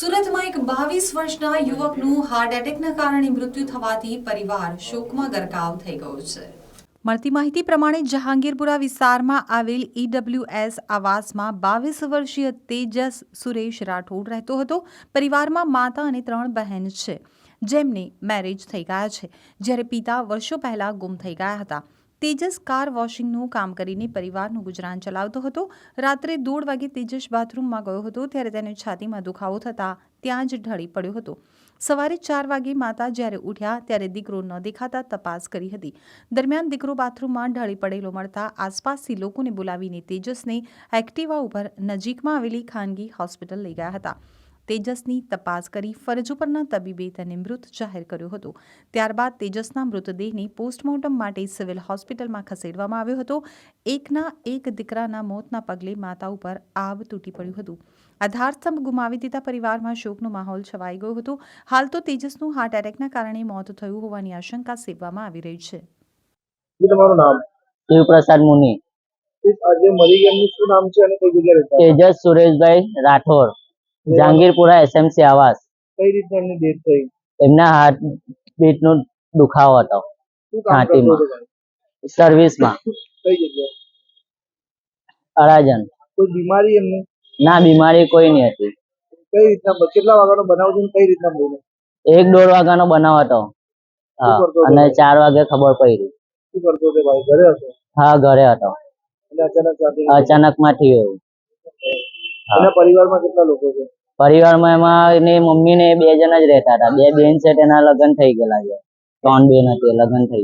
સુરતમાં એક 22 વર્ષના યુવકનું હાર્ટ એટેકના કારણે મૃત્યુ થવાથી પરિવાર શોકમાં ગરકાવ થઈ ગયો છે। મળતી માહિતી પ્રમાણે જહાંગીરપુરા વિસ્તારમાં આવેલ EWS આવાસમાં 22 વર્ષીય તેજસ સુરેશ રાઠોડ રહેતો હતો। પરિવારમાં માતા અને 3 બહેન છે, જેમને મેરેજ થઈ ગયા છે, જ્યારે પિતા વર્ષો પહેલા ગુમ થઈ ગયા હતા। તેજસ કાર વોશિંગનું કામ કરીને પરિવારનું ગુજરાન ચલાવતો હતો। રાત્રે 1:30 વાગે તેજસ બાથરૂમમાં ગયો હતો, ત્યારે તેને છાતીમાં દુખાવો થતાં ત્યાં જ ઢળી પડ્યો હતો। સવારે 4 વાગે માતા જ્યારે ઉઠ્યા ત્યારે દીકરો ન દેખાતા તપાસ કરી હતી। દરમિયાન દીકરો બાથરૂમમાં ઢળી પડેલો મળતા આસપાસથી લોકોને બોલાવીને તેજસને એક્ટિવા ઉપર નજીકમાં આવેલી ખાનગી હોસ્પિટલ લઈ ગયા હતા। તેજસની તપાસ કરી ફરજ ઉપરના તબીબે તેને મૃત જાહેર કર્યો હતો। ત્યારબાદ તેજસના મૃતદેહને પોસ્ટમોર્ટમ માટે સિવિલ હોસ્પિટલમાં ખસેડવામાં આવ્યો હતો। એકના એક દીકરાના મોતના પગલે માતા ઉપર આબ તૂટી પડ્યું હતું। આધારસ્તંભ ગુમાવી દેતા પરિવારમાં શોકનો માહોલ છવાઈ ગયો હતો। હાલ તો તેજસનું હાર્ટ એટેકના કારણે મોત થયું હોવાની આશંકા સેવવામાં આવી રહી છે। તમારું નામ? શિવપ્રસાદ મુનિ। આજે મરી ગયા શું નામ છે અને કઈ જગ્યાએ રહેતા? તેજસ સુરેશભાઈ રાઠોડ, જહાંગીરપુરા SMC આવાસ। કઈ રીતના એમની ડેથ થઈ? એમના હાર્ટ બીટનો દુખાવો હતો શું કામ કરતો હતો ભાઈ? સર્વિસમાં। કઈ જગ્યાએ? અડાજણ। કોઈ બીમારી એમને? ના, બીમારી કોઈ નહીં હતી। કઈ રીતના કેટલા વાગ્યાનો બનાવ છે કઈ રીતના બન્યો? 1-1:30 વાગ્યાનો બનાવ હતો। હા, અને 4 વાગે ખબર પડી। શું કરતો હતો ભાઈ? ઘરે હતો? હા, ઘરે હતો। અને અચાનક માં થયું એવું। એના પરિવારમાં કેટલા લોકો છે? પરિવારમાં એમાં એની મમ્મી ને 2 જણ જ રહેતા હતા। 2 બેન છે, તેના લગ્ન થઈ ગયેલા છે। 3 બેન હતી, લગ્ન થઈ